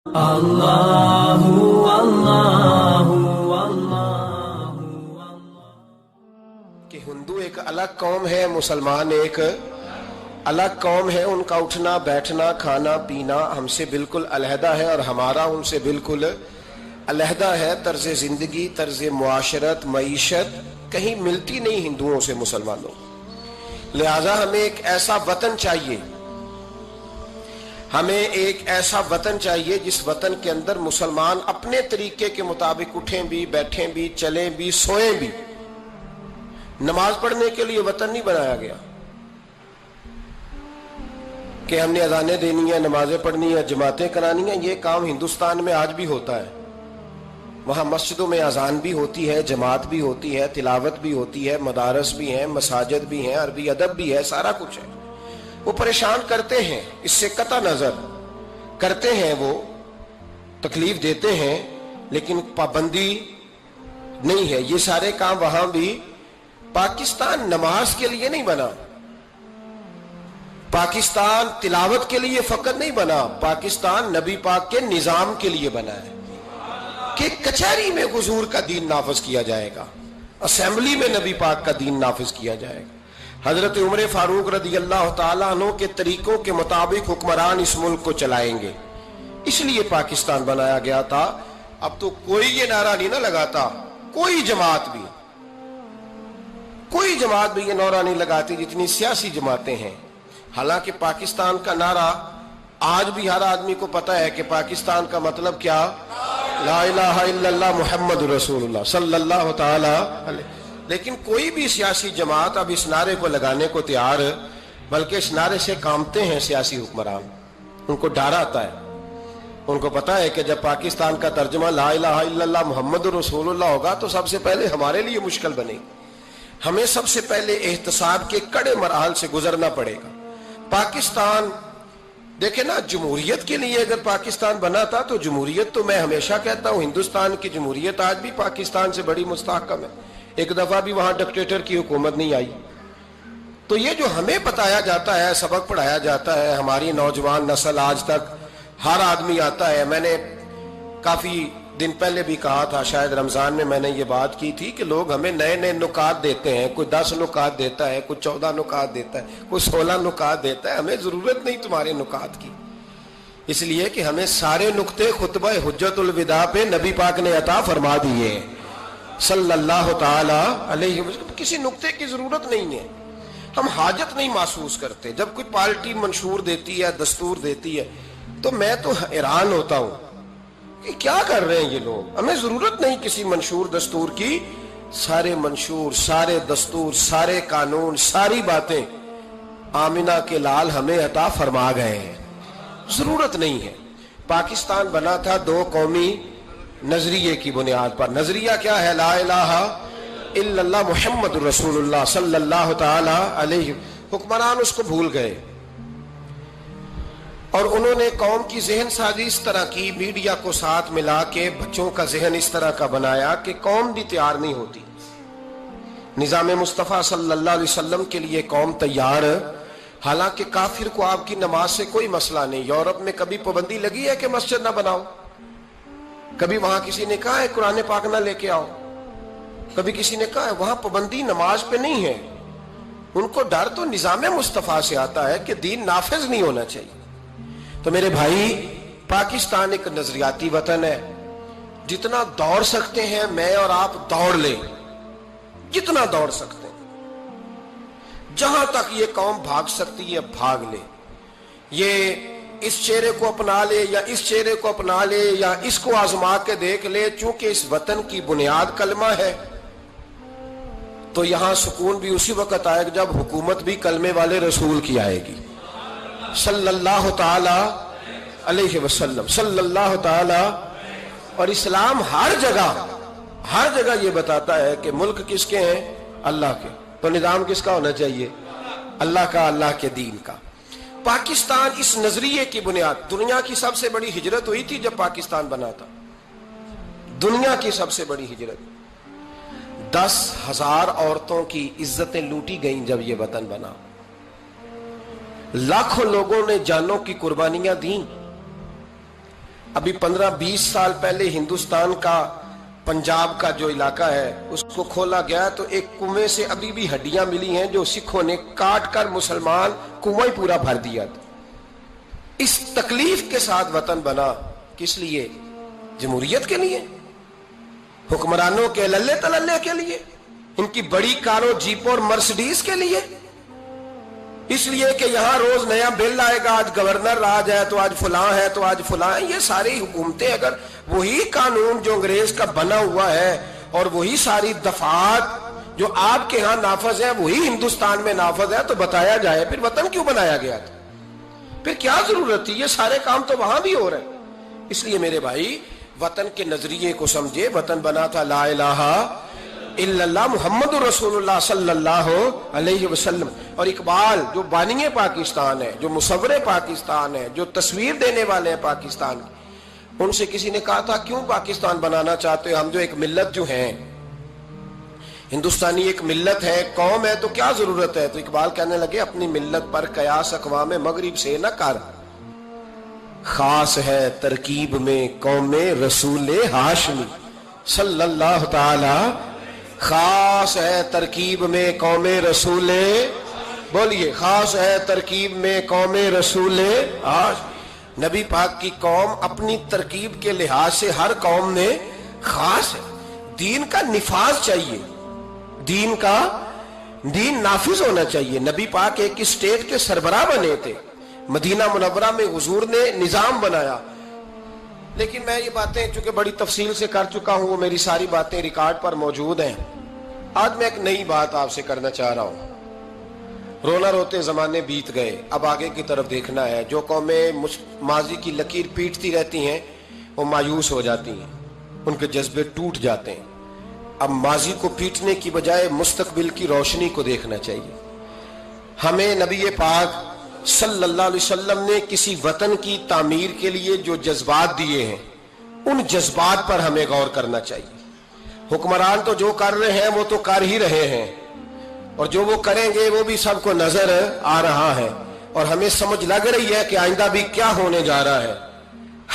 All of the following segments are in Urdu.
اللہ اللہ اللہ کہ ہندو ایک الگ قوم ہے، مسلمان ایک الگ قوم ہے. ان کا اٹھنا بیٹھنا کھانا پینا ہم سے بالکل علیحدہ ہے اور ہمارا ان سے بالکل علیحدہ ہے. طرز زندگی، طرز معاشرت، معیشت کہیں ملتی نہیں ہندوؤں سے مسلمانوں. لہذا ہمیں ایک ایسا وطن چاہیے، ہمیں ایک ایسا وطن چاہیے جس وطن کے اندر مسلمان اپنے طریقے کے مطابق اٹھیں بھی، بیٹھیں بھی، چلیں بھی، سوئیں بھی. نماز پڑھنے کے لیے وطن نہیں بنایا گیا کہ ہم نے اذانیں دینی ہیں، نمازیں پڑھنی ہیں، جماعتیں کرانی ہیں. یہ کام ہندوستان میں آج بھی ہوتا ہے. وہاں مسجدوں میں اذان بھی ہوتی ہے، جماعت بھی ہوتی ہے، تلاوت بھی ہوتی ہے، مدارس بھی ہیں، مساجد بھی ہیں، عربی ادب بھی ہے، سارا کچھ ہے. وہ پریشان کرتے ہیں، اس سے قطع نظر کرتے ہیں، وہ تکلیف دیتے ہیں، لیکن پابندی نہیں ہے. یہ سارے کام وہاں بھی. پاکستان نماز کے لیے نہیں بنا، پاکستان تلاوت کے لیے فقط نہیں بنا، پاکستان نبی پاک کے نظام کے لیے بنا ہے کہ کچہری میں حضور کا دین نافذ کیا جائے گا، اسمبلی میں نبی پاک کا دین نافذ کیا جائے گا. حضرت عمر فاروق رضی اللہ تعالیٰ عنہ کے طریقوں کے مطابق حکمران اس ملک کو چلائیں گے. اس لیے پاکستان بنایا گیا تھا. اب تو کوئی یہ نعرہ نہیں نہ لگاتا، کوئی جماعت بھی یہ نعرہ نہیں لگاتی جتنی سیاسی جماعتیں ہیں. حالانکہ پاکستان کا نعرہ آج بھی ہر آدمی کو پتا ہے کہ پاکستان کا مطلب کیا؟ لا الہ الا اللہ محمد رسول اللہ صلی اللہ تعالی علیہ. لیکن کوئی بھی سیاسی جماعت اب اس نعرے کو لگانے کو تیار، بلکہ اس نعرے سے کامتے ہیں سیاسی حکمران. ان کو ڈر آتا ہے، ان کو پتا ہے کہ جب پاکستان کا ترجمہ لا الہ الا اللہ محمد رسول اللہ ہوگا تو سب سے پہلے ہمارے لیے مشکل بنے گی. ہمیں سب سے پہلے احتساب کے کڑے مراحل سے گزرنا پڑے گا. پاکستان دیکھیں نا، جمہوریت کے لیے اگر پاکستان بنا تھا تو جمہوریت تو میں ہمیشہ کہتا ہوں ہندوستان کی جمہوریت آج بھی پاکستان سے بڑی مستحکم ہے. ایک دفعہ بھی وہاں ڈکٹیٹر کی حکومت نہیں آئی. تو یہ جو ہمیں بتایا جاتا ہے، سبق پڑھایا جاتا ہے، ہماری نوجوان نسل آج تک ہر آدمی آتا ہے. میں نے کافی دن پہلے بھی کہا تھا، شاید رمضان میں میں نے یہ بات کی تھی کہ لوگ ہمیں نئے نئے نکات دیتے ہیں. کوئی 10 نکات دیتا ہے، کوئی 14 نکات دیتا ہے، کوئی 16 نکات دیتا ہے. ہمیں ضرورت نہیں تمہارے نکات کی، اس لیے کہ ہمیں سارے نکتے خطبہ حجت الوداع پہ نبی پاک نے عطا فرما دیے صلی اللہ تعالی علیہ وسلم. کسی نکتے کی ضرورت نہیں ہے، ہم حاجت نہیں محسوس کرتے. جب کوئی پارٹی منشور دیتی ہے، دستور دیتی ہے، تو میں تو حیران ہوتا ہوں کہ کیا کر رہے ہیں یہ لوگ. ہمیں ضرورت نہیں کسی منشور دستور کی. سارے منشور، سارے دستور، سارے قانون، ساری باتیں آمنہ کے لال ہمیں عطا فرما گئے ہیں، ضرورت نہیں ہے. پاکستان بنا تھا دو قومی نظریے کی بنیاد پر. نظریہ کیا ہے؟ لا الہ الا اللہ محمد رسول اللہ صلی اللہ تعالی علیہ. حکمران اس کو بھول گئے اور انہوں نے قوم کی ذہن سازی اس طرح کی، میڈیا کو ساتھ ملا کے بچوں کا ذہن اس طرح کا بنایا کہ قوم بھی تیار نہیں ہوتی. نظام مصطفیٰ صلی اللہ علیہ وسلم کے لیے قوم تیار، حالانکہ کافر کو آپ کی نماز سے کوئی مسئلہ نہیں. یورپ میں کبھی پابندی لگی ہے کہ مسجد نہ بناؤ؟ کبھی وہاں کسی نے کہا ہے قرآن پاک نہ لے کے آؤ؟ کبھی کسی نے کہا ہے؟ وہاں پابندی نماز پہ نہیں ہے. ان کو ڈر تو نظام مصطفیٰ سے آتا ہے کہ دین نافذ نہیں ہونا چاہیے. تو میرے بھائی، پاکستان ایک نظریاتی وطن ہے. جتنا دوڑ سکتے ہیں میں اور آپ دوڑ لیں، جتنا دوڑ سکتے ہیں. جہاں تک یہ قوم بھاگ سکتی ہے بھاگ لے. یہ اس چہرے کو اپنا لے یا اس چہرے کو اپنا لے یا اس کو آزما کے دیکھ لے. چونکہ اس وطن کی بنیاد کلمہ ہے تو یہاں سکون بھی اسی وقت آئے گا جب حکومت بھی کلمے والے رسول کی آئے گی صلی اللہ تعالی علیہ وسلم صلی اللہ تعالی. اور اسلام ہر جگہ یہ بتاتا ہے کہ ملک کس کے ہیں؟ اللہ کے. تو نظام کس کا ہونا چاہیے؟ اللہ کا، اللہ کے دین کا. پاکستان اس نظریے کی بنیاد. دنیا کی سب سے بڑی ہجرت ہوئی تھی جب پاکستان بنا تھا. دنیا کی سب سے بڑی ہجرت. 10,000 عورتوں کی عزتیں لوٹی گئیں جب یہ وطن بنا. لاکھوں لوگوں نے جانوں کی قربانیاں دیں. ابھی 15-20 سال پہلے ہندوستان کا پنجاب کا جو علاقہ ہے اس کو کھولا گیا تو ایک کنویں سے ابھی بھی ہڈیاں ملی ہیں جو سکھوں نے کاٹ کر مسلمان کنواں ہی پورا بھر دیا تھا. اس تکلیف کے ساتھ وطن بنا. کس لیے؟ جمہوریت کے لیے، حکمرانوں کے للے تللے کے لیے، ان کی بڑی کاروں جیپوں اور مرسڈیز کے لیے، اس لیے کہ یہاں روز نیا بل آئے گا، آج گورنر آج ہے تو آج فلاں ہے تو آج فلاں ہے. یہ ساری حکومتیں اگر وہی قانون جو انگریز کا بنا ہوا ہے اور وہی ساری دفعات جو آپ کے ہاں نافذ ہیں وہی ہندوستان میں نافذ ہے تو بتایا جائے پھر وطن کیوں بنایا گیا تھا؟ پھر کیا ضرورت تھی؟ یہ سارے کام تو وہاں بھی ہو رہے ہیں. اس لیے میرے بھائی وطن کے نظریے کو سمجھے. وطن بنا تھا لا الہ الا اللہ محمد رسول اللہ صلی اللہ علیہ وسلم. اور اقبال جو بانی پاکستان ہے، جو مصور پاکستان ہے، جو تصویر دینے والے ہیں پاکستان کی، ان سے کسی نے کہا تھا کیوں پاکستان بنانا چاہتے ہو؟ ہم جو ایک ملت جو ہیں ہندوستانی ایک ملت ہے، قوم ہے، تو کیا ضرورت ہے؟ تو اقبال کہنے لگے اپنی ملت پر قیاس اقوام مغرب سے نہ کر، خاص ہے ترکیب میں قوم رسول ہاشمی صلی اللہ تعالی. خاص ہے ترکیب میں قوم رسول، بولیے خاص ہے ترکیب میں قوم رسول ہاشمی. نبی پاک کی قوم اپنی ترکیب کے لحاظ سے ہر قوم میں خاص ہے. دین کا نفاذ چاہیے، دین نافذ ہونا چاہیے. نبی پاک ایک اسٹیٹ کے سربراہ بنے تھے، مدینہ منورہ میں حضور نے نظام بنایا. لیکن میں یہ باتیں چونکہ بڑی تفصیل سے کر چکا ہوں، وہ میری ساری باتیں ریکارڈ پر موجود ہیں. آج میں ایک نئی بات آپ سے کرنا چاہ رہا ہوں. رونا روتے زمانے بیت گئے، اب آگے کی طرف دیکھنا ہے. جو قومیں ماضی کی لکیر پیٹتی رہتی ہیں وہ مایوس ہو جاتی ہیں، ان کے جذبے ٹوٹ جاتے ہیں. اب ماضی کو پیٹنے کی بجائے مستقبل کی روشنی کو دیکھنا چاہیے. ہمیں نبی پاک صلی اللہ علیہ وسلم نے کسی وطن کی تعمیر کے لیے جو جذبات دیے ہیں ان جذبات پر ہمیں غور کرنا چاہیے. حکمران تو جو کر رہے ہیں وہ تو کر ہی رہے ہیں، اور جو وہ کریں گے وہ بھی سب کو نظر آ رہا ہے، اور ہمیں سمجھ لگ رہی ہے کہ آئندہ بھی کیا ہونے جا رہا ہے.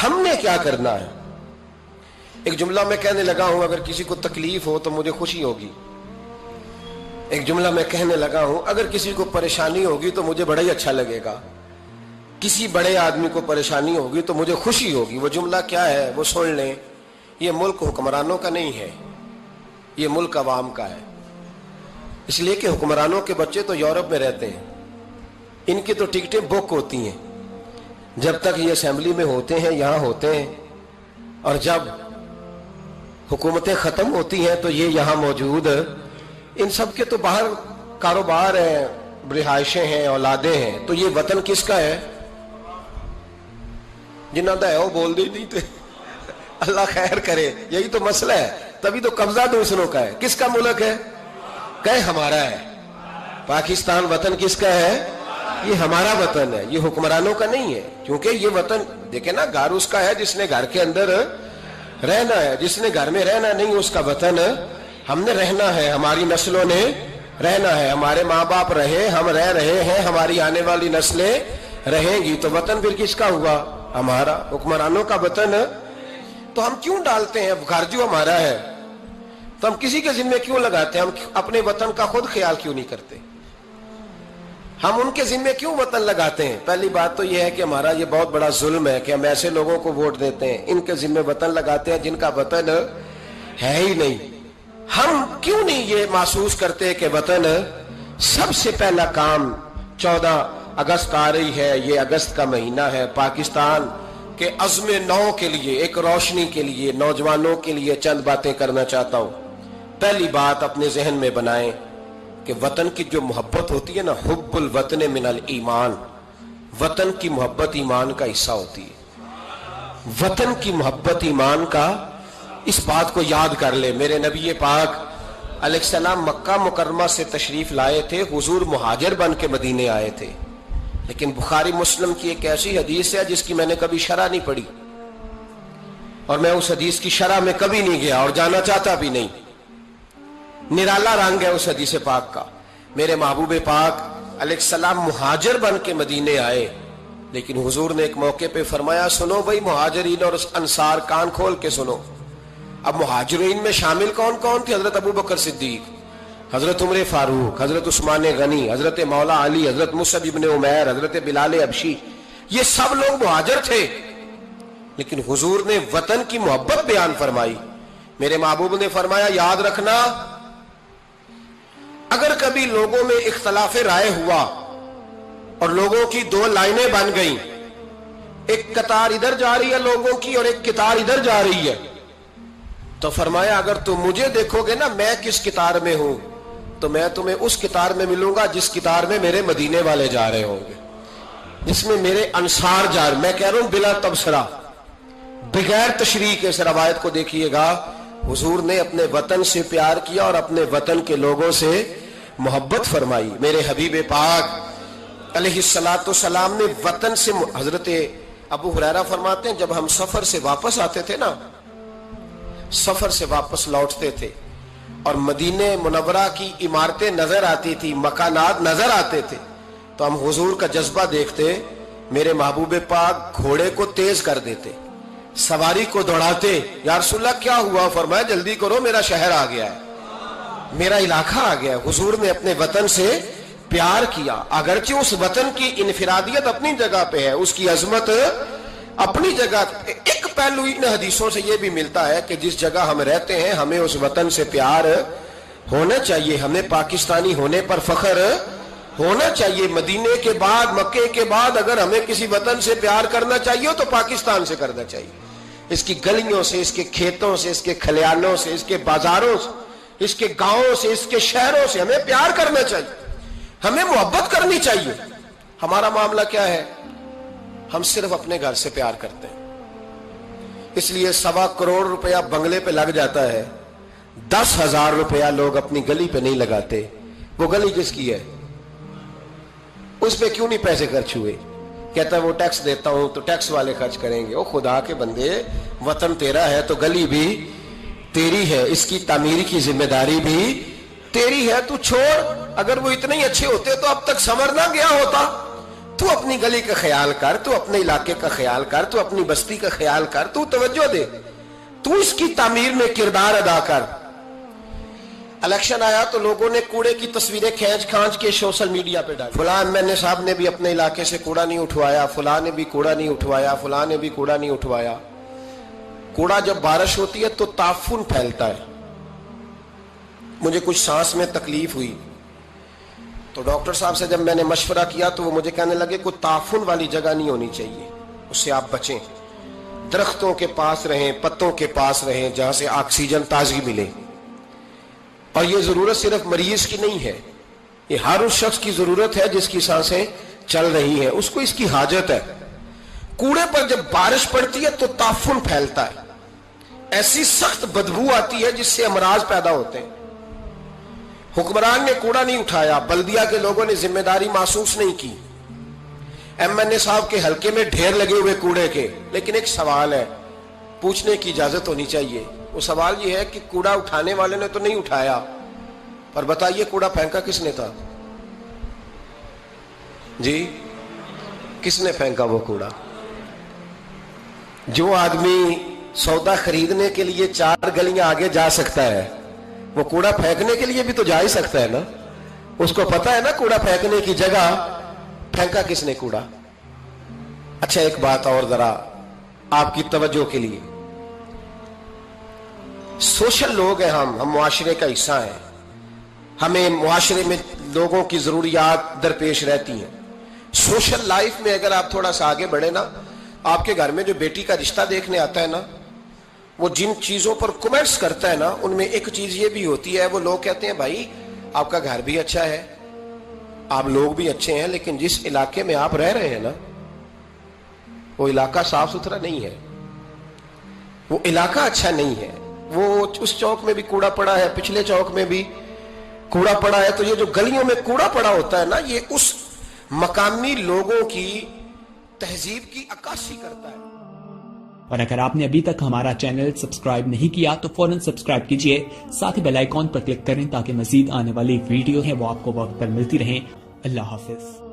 ہم نے کیا کرنا ہے؟ ایک جملہ میں کہنے لگا ہوں، اگر کسی کو تکلیف ہو تو مجھے خوشی ہوگی. ایک جملہ میں کہنے لگا ہوں، اگر کسی کو پریشانی ہوگی تو مجھے بڑا ہی اچھا لگے گا. کسی بڑے آدمی کو پریشانی ہوگی تو مجھے خوشی ہوگی. وہ جملہ کیا ہے وہ سن لیں. یہ ملک حکمرانوں کا نہیں ہے، یہ ملک عوام کا ہے. اس لیے کہ حکمرانوں کے بچے تو یورپ میں رہتے ہیں، ان کی تو ٹکٹیں بک ہوتی ہیں. جب تک یہ اسمبلی میں ہوتے ہیں یہاں ہوتے ہیں، اور جب حکومتیں ختم ہوتی ہیں تو یہ یہاں موجود. ان سب کے تو باہر کاروبار ہیں، رہائشیں ہیں، اولادیں ہیں. تو یہ وطن کس کا ہے؟ جنہ دا ہے وہ بول دے نہیں تھے. اللہ خیر کرے. یہی تو مسئلہ ہے. تبھی تو قبضہ دوسروں کا ہے. کس کا ملک ہے؟ کہ ہمارا ہے. پاکستان وطن کس کا ہے؟ یہ ہمارا وطن ہے، یہ حکمرانوں کا نہیں ہے. کیونکہ یہ وطن دیکھیں نا، گھر اس کا ہے جس نے گھر کے اندر رہنا ہے. جس نے گھر میں رہنا نہیں اس کا وطن ہم نے رہنا ہے، ہماری نسلوں نے رہنا ہے. ہمارے ماں باپ رہے، ہم رہ رہے ہیں، ہماری آنے والی نسلیں رہیں گی. تو وطن پھر کس کا ہوا؟ ہمارا. حکمرانوں کا وطن تو ہم کیوں ڈالتے ہیں؟ گھر جو ہمارا ہے تو ہم کسی کے ذمے کیوں لگاتے ہیں؟ ہم اپنے وطن کا خود خیال کیوں نہیں کرتے؟ ہم ان کے ذمے کیوں وطن لگاتے ہیں؟ پہلی بات تو یہ ہے کہ ہمارا یہ بہت بڑا ظلم ہے کہ ہم ایسے لوگوں کو ووٹ دیتے ہیں، ان کے ذمے وطن لگاتے ہیں جن کا وطن ہے ہی نہیں. ہم کیوں نہیں یہ محسوس کرتے کہ وطن سب سے پہلا کام 14 اگست آ رہی ہے، یہ اگست کا مہینہ ہے. پاکستان کے عزم نو کے لیے، ایک روشنی کے لیے، نوجوانوں کے لیے چند باتیں کرنا چاہتا ہوں. پہلی بات اپنے ذہن میں بنائیں کہ وطن کی جو محبت ہوتی ہے نا، حب الوطن من الایمان، وطن کی محبت ایمان کا حصہ ہوتی ہے. وطن کی محبت ایمان کا، اس بات کو یاد کر لے. میرے نبی پاک علیہ السلام مکہ مکرمہ سے تشریف لائے تھے، حضور مہاجر بن کے مدینے آئے تھے. لیکن بخاری مسلم کی ایک ایسی حدیث ہے جس کی میں نے کبھی شرح نہیں پڑھی، اور میں اس حدیث کی شرح میں کبھی نہیں گیا اور جانا چاہتا بھی نہیں. نرالا رنگ ہے اس حدیث پاک کا. میرے محبوب پاک علیہ السلام مہاجر بن کے مدینے آئے لیکن حضور نے ایک موقع پہ فرمایا سنو بھائی مہاجرین اور انصار کان کھول کے سنو. اب مہاجرین میں شامل کون کون تھے؟ حضرت ابو بکر صدیق، حضرت عمر فاروق، حضرت عثمان غنی، حضرت مولا علی، حضرت مصعب ابن عمیر، حضرت بلال حبشی، یہ سب لوگ مہاجر تھے. لیکن حضور نے وطن کی محبت بیان فرمائی. میرے محبوب نے فرمایا یاد رکھنا اگر کبھی لوگوں میں اختلاف رائے ہوا اور لوگوں کی دو لائنیں بن گئیں، ایک قطار ادھر جا رہی ہے لوگوں کی اور ایک قطار ادھر جا رہی ہے، تو فرمایا اگر تم مجھے دیکھو گے نا میں کس قطار میں ہوں تو میں تمہیں اس قطار میں ملوں گا جس قطار میں میرے مدینے والے جا رہے ہوں گے، جس میں میرے انصار جا رہے. میں کہہ رہا ہوں بلا تبصرہ بغیر تشریح کے اس روایت کو دیکھیے گا. حضور نے اپنے وطن سے پیار کیا اور اپنے وطن کے لوگوں سے محبت فرمائی. میرے حبیب پاک علیہ الصلوۃ والسلام نے وطن سے، حضرت ابو ہریرہ فرماتے ہیں جب ہم سفر سے واپس آتے تھے نا، سفر سے واپس لوٹتے تھے اور مدینہ منورہ کی عمارتیں نظر آتی تھی، مکانات نظر آتے تھے، تو ہم حضور کا جذبہ دیکھتے. میرے محبوب پاک گھوڑے کو تیز کر دیتے، سواری کو دوڑاتے. یا رسول اللہ کیا ہوا؟ فرمایا جلدی کرو میرا شہر آ گیا ہے، میرا علاقہ آ گیا ہے. حضور نے اپنے وطن سے پیار کیا، اگرچہ اس وطن کی انفرادیت اپنی جگہ پہ ہے، اس کی عظمت اپنی جگہ. ایک پہلو ان حدیثوں سے یہ بھی ملتا ہے کہ جس جگہ ہم رہتے ہیں ہمیں اس وطن سے پیار ہونا چاہیے، ہمیں پاکستانی ہونے پر فخر ہونا چاہیے. مدینے کے بعد، مکے کے بعد اگر ہمیں کسی وطن سے پیار کرنا چاہیے تو پاکستان سے کرنا چاہیے. اس کی گلیوں سے، اس کے کھیتوں سے، اس کے کھلیانوں سے، اس کے بازاروں سے، اس کے گاؤں سے، اس کے شہروں سے ہمیں پیار کرنا چاہیے، ہمیں محبت کرنی چاہیے. ہمارا معاملہ کیا ہے؟ ہم صرف اپنے گھر سے پیار کرتے ہیں، اس لیے 1.25 کروڑ روپیہ بنگلے پہ لگ جاتا ہے، 10,000 روپیہ لوگ اپنی گلی پہ نہیں لگاتے. وہ گلی کس کی ہے؟ اس پہ کیوں نہیں پیسے خرچ ہوئے؟ کہتا ہے وہ ٹیکس دیتا ہوں تو ٹیکس والے خرچ کریں گے. او خدا کے بندے، وطن تیرا ہے تو گلی بھی تیری ہے، اس کی تعمیر کی ذمہ داری بھی تیری ہے. تو چھوڑ، اگر وہ اتنے ہی اچھے ہوتے تو اب تک سنور نہ گیا ہوتا. تو اپنی گلی کا خیال کر، تو اپنے علاقے کا خیال کر، تو اپنی بستی کا خیال کر، تو توجہ دے، تو اس کی تعمیر میں کردار ادا کر. الیکشن آیا تو لوگوں نے کوڑے کی تصویریں کھینچ کھانچ کے سوشل میڈیا پہ ڈالی. فلاں ایم صاحب نے بھی اپنے علاقے سے کوڑا نہیں اٹھوایا، فلاں نے بھی کوڑا نہیں اٹھوایا، فلاں نے بھی کوڑا نہیں اٹھوایا. کوڑا جب بارش ہوتی ہے تو تعفن پھیلتا ہے. مجھے کچھ سانس میں تکلیف ہوئی تو ڈاکٹر صاحب سے جب میں نے مشورہ کیا تو وہ مجھے کہنے لگے کوئی تعفن والی جگہ نہیں ہونی چاہیے، اس سے آپ بچیں، درختوں کے پاس رہیں، پتوں کے پاس رہیں جہاں سے آکسیجن تازگی ملے. اور یہ ضرورت صرف مریض کی نہیں ہے، یہ ہر اس شخص کی ضرورت ہے جس کی سانسیں چل رہی ہیں، اس کو اس کی حاجت ہے. کوڑے پر جب بارش پڑتی ہے تو تعفن پھیلتا ہے، ایسی سخت بدبو آتی ہے جس سے امراض پیدا ہوتے ہیں. حکمران نے کوڑا نہیں اٹھایا، بلدیہ کے لوگوں نے ذمہ داری محسوس نہیں کی، ایم صاحب کے حلقے میں ڈھیر لگے ہوئے کوڑے کے. لیکن ایک سوال ہے، پوچھنے کی اجازت ہونی چاہیے. وہ سوال یہ ہے کہ کوڑا اٹھانے والے نے تو نہیں اٹھایا، پر بتائیے کوڑا پھینکا کس نے تھا؟ جی کس نے پھینکا وہ کوڑا؟ جو آدمی سودا خریدنے کے لیے 4 گلیاں آگے جا سکتا ہے وہ کوڑا پھینکنے کے لیے بھی تو جا ہی سکتا ہے نا. اس کو پتا ہے نا کوڑا پھینکنے کی جگہ. پھینکا کس نے کوڑا؟ اچھا ایک بات اور ذرا آپ کی توجہ کے لیے، سوشل لوگ ہیں ہم معاشرے کا حصہ ہیں، ہمیں معاشرے میں لوگوں کی ضروریات درپیش رہتی ہیں. سوشل لائف میں اگر آپ تھوڑا سا آگے بڑھے نا، آپ کے گھر میں جو بیٹی کا رشتہ دیکھنے آتا ہے نا، وہ جن چیزوں پر کمنٹس کرتا ہے نا، ان میں ایک چیز یہ بھی ہوتی ہے، وہ لوگ کہتے ہیں بھائی آپ کا گھر بھی اچھا ہے، آپ لوگ بھی اچھے ہیں، لیکن جس علاقے میں آپ رہ رہے ہیں نا وہ علاقہ صاف ستھرا نہیں ہے، وہ علاقہ اچھا نہیں ہے. وہ اس چوک میں بھی کوڑا پڑا ہے، پچھلے چوک میں بھی کوڑا پڑا ہے. تو یہ جو گلیوں میں کوڑا پڑا ہوتا ہے نا، یہ اس مقامی لوگوں کی تہذیب کی عکاسی کرتا ہے. اور اگر آپ نے ابھی تک ہمارا چینل سبسکرائب نہیں کیا تو فوراً سبسکرائب کیجئے، ساتھ ہی بیل آئیکن پر کلک کریں تاکہ مزید آنے والی ویڈیو ہیں وہ آپ کو وقت پر ملتی رہیں. اللہ حافظ.